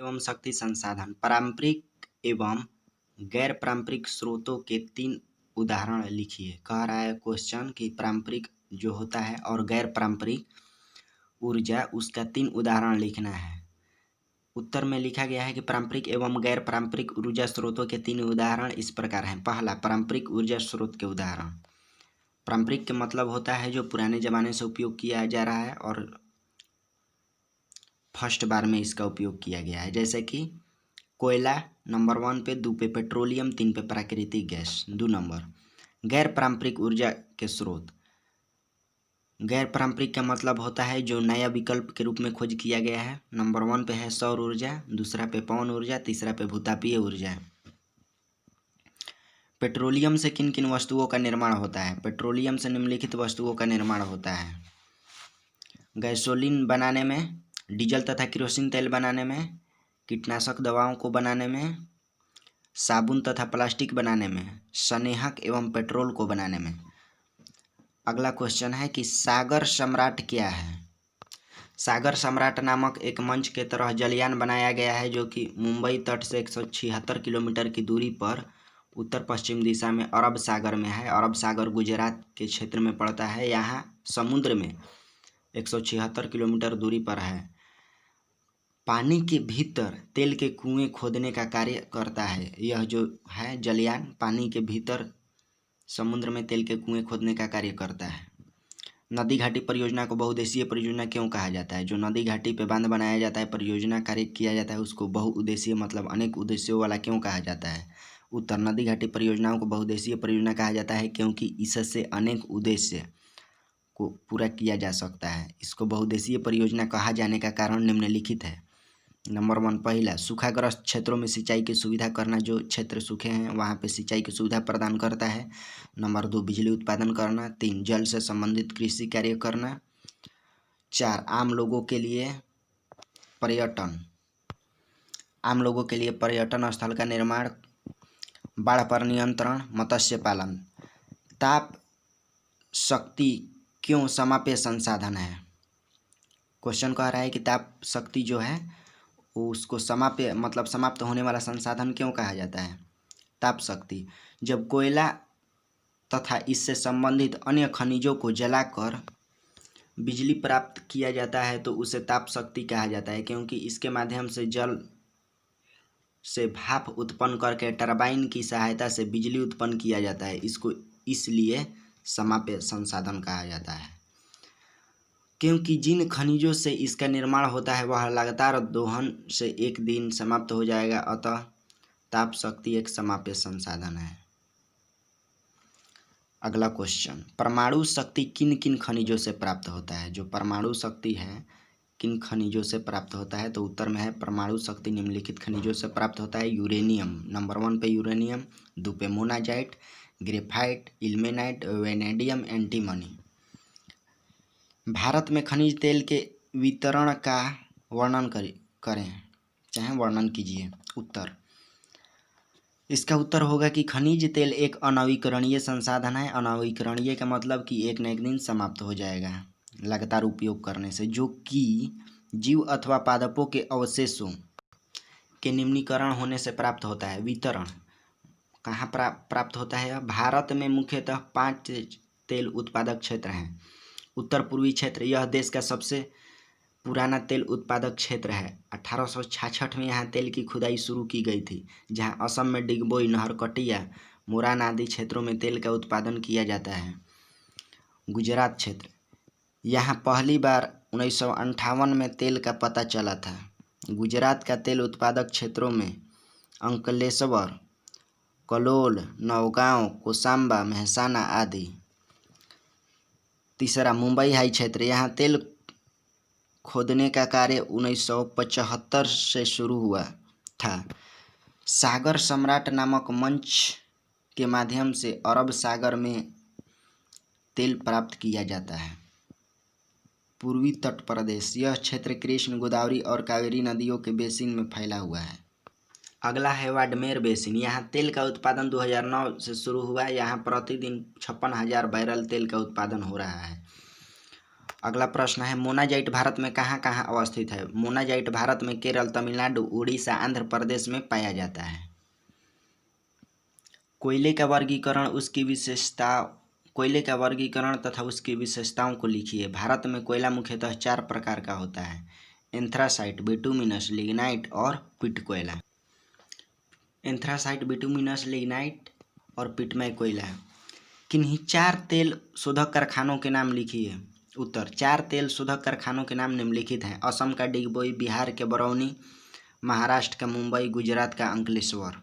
एवं शक्ति संसाधन। पारंपरिक एवं गैर पारंपरिक स्रोतों के 3 उदाहरण लिखिए। कह रहा है क्वेश्चन कि पारंपरिक जो होता है और गैर पारंपरिक ऊर्जा, उसका 3 उदाहरण लिखना है। उत्तर में लिखा गया है कि पारंपरिक एवं गैर पारंपरिक ऊर्जा स्रोतों के 3 उदाहरण इस प्रकार हैं। पहला, पारंपरिक ऊर्जा स्रोत के उदाहरण। पारंपरिक के मतलब होता है जो पुराने ज़माने से उपयोग किया जा रहा है और फर्स्ट बार में इसका उपयोग किया गया है। जैसे कि कोयला नंबर 1 पे, 2 पे पेट्रोलियम, 3 पे प्राकृतिक गैस। 2 नंबर गैर पारंपरिक ऊर्जा के स्रोत। गैर पारंपरिक का मतलब होता है जो नया विकल्प के रूप में खोज किया गया है। नंबर 1 पे है सौर ऊर्जा, दूसरा पे पवन ऊर्जा, तीसरा पे भूतापीय ऊर्जा। पेट्रोलियम से किन किन वस्तुओं का निर्माण होता है? पेट्रोलियम से निम्नलिखित वस्तुओं का निर्माण होता है। गैसोलीन बनाने में, डीजल तथा केरोसिन तेल बनाने में, कीटनाशक दवाओं को बनाने में, साबुन तथा प्लास्टिक बनाने में, स्नेहक एवं पेट्रोल को बनाने में। अगला क्वेश्चन है कि सागर सम्राट क्या है? सागर सम्राट नामक एक मंच के तरह जलयान बनाया गया है जो कि मुंबई तट से 176 किलोमीटर की दूरी पर उत्तर पश्चिम दिशा में अरब सागर में है। अरब सागर गुजरात के क्षेत्र में पड़ता है। यहाँ समुद्र में 176 किलोमीटर दूरी पर है। पानी के भीतर तेल के कुएं खोदने का कार्य करता है। यह जो है जलयान पानी के भीतर समुद्र में तेल के कुएं खोदने का कार्य करता है। नदी घाटी परियोजना को बहुउद्देशीय परियोजना क्यों कहा जाता है? जो नदी घाटी पे बांध बनाया जाता है, परियोजना कार्य किया जाता है, उसको बहुउद्देशीय मतलब अनेक उद्देश्यों वाला क्यों कहा जाता है? उत्तर, नदी घाटी परियोजनाओं को बहुउद्देशीय परियोजना कहा जाता है क्योंकि इससे अनेक उद्देश्य को पूरा किया जा सकता है। इसको बहुउद्देशीय परियोजना कहा जाने का कारण निम्नलिखित है। नंबर 1, पहला, सूखाग्रस्त क्षेत्रों में सिंचाई की सुविधा करना। जो क्षेत्र सूखे हैं वहाँ पे सिंचाई की सुविधा प्रदान करता है। नंबर 2, बिजली उत्पादन करना। 3, जल से संबंधित कृषि कार्य करना। 4, आम लोगों के लिए पर्यटन। आम लोगों के लिए पर्यटन स्थल का निर्माण। बाढ़ पर नियंत्रण, मत्स्य पालन। ताप शक्ति क्यों समाप्य संसाधन है? क्वेश्चन कह रहा है कि ताप शक्ति जो है उसको समाप्य मतलब समाप्त होने वाला संसाधन क्यों कहा जाता है? ताप शक्ति, जब कोयला तथा इससे संबंधित अन्य खनिजों को जलाकर बिजली प्राप्त किया जाता है तो उसे ताप शक्ति कहा जाता है क्योंकि इसके माध्यम से जल से भाप उत्पन्न करके टरबाइन की सहायता से बिजली उत्पन्न किया जाता है। इसको इसलिए समाप्य संसाधन कहा जाता है क्योंकि जिन खनिजों से इसका निर्माण होता है वह लगातार दोहन से एक दिन समाप्त हो जाएगा, अतः ताप शक्ति एक समाप्य संसाधन है। अगला क्वेश्चन, परमाणु शक्ति किन किन खनिजों से प्राप्त होता है? जो परमाणु शक्ति है किन खनिजों से प्राप्त होता है? तो उत्तर में है परमाणु शक्ति निम्नलिखित खनिजों से प्राप्त होता है। यूरेनियम, नंबर 1 पे यूरेनियम, 2 पे monazite, graphite, ilmenite, vanadium, antimony. Bharat में खनिज तेल के वितरण का वर्णन करें, चाहे वर्णन कीजिए। उत्तर, इसका उत्तर होगा कि खनिज तेल एक अनवीकरणीय संसाधन है। अनवीकरणीय का मतलब कि एक न एक दिन समाप्त हो जाएगा लगातार उपयोग करने से, जो कि जीव अथवा पादपों के अवशेषों के निम्नीकरण होने से प्राप्त होता है। वितरण कहाँ प्राप्त होता है? भारत में मुख्यतः 5 तेल उत्पादक क्षेत्र हैं। उत्तर पूर्वी क्षेत्र, यह देश का सबसे पुराना तेल उत्पादक क्षेत्र है। 1866 में यहाँ तेल की खुदाई शुरू की गई थी, जहाँ असम में डिगबोई, नहरकटिया, मोरान आदि क्षेत्रों में तेल का उत्पादन किया जाता है। गुजरात क्षेत्र, यहाँ पहली बार 1958 में तेल का पता चला था। गुजरात का तेल उत्पादक क्षेत्रों में अंकलेश्वर, कलोल, नौगांव, कोसांबा, मेहसाना आदि। तीसरा, मुंबई हाई क्षेत्र, यहाँ तेल खोदने का कार्य 1975 से शुरू हुआ था। सागर सम्राट नामक मंच के माध्यम से अरब सागर में तेल प्राप्त किया जाता है। पूर्वी तट प्रदेश, यह क्षेत्र कृष्ण, गोदावरी और कावेरी नदियों के बेसिन में फैला हुआ है। अगला है वाडमेर बेसिन, यहाँ तेल का उत्पादन 2009 से शुरू हुआ। यहाँ प्रतिदिन 56,000 बैरल तेल का उत्पादन हो रहा है। अगला प्रश्न है, मोनाजाइट भारत में कहाँ कहाँ अवस्थित है? मोनाजाइट भारत में केरल, तमिलनाडु, उड़ीसा, आंध्र प्रदेश में पाया जाता है। कोयले का वर्गीकरण तथा उसकी विशेषताओं को लिखिए। भारत में कोयला मुख्यतः 4 प्रकार का होता है: एंथ्रासाइट, बिटुमिनस, लिग्नाइट और पिट कोयला। एंथ्रासाइट, बिटुमिनस, लिग्नाइट और पिटमय कोयला। किन्हीं 4 तेल शोधक कारखानों के नाम लिखिए। उत्तर: 4 तेल शोधक कारखानों के नाम निम्नलिखित हैं: असम का डिगबोई, बिहार के बरौनी, महाराष्ट्र का मुंबई, गुजरात का अंकलेश्वर।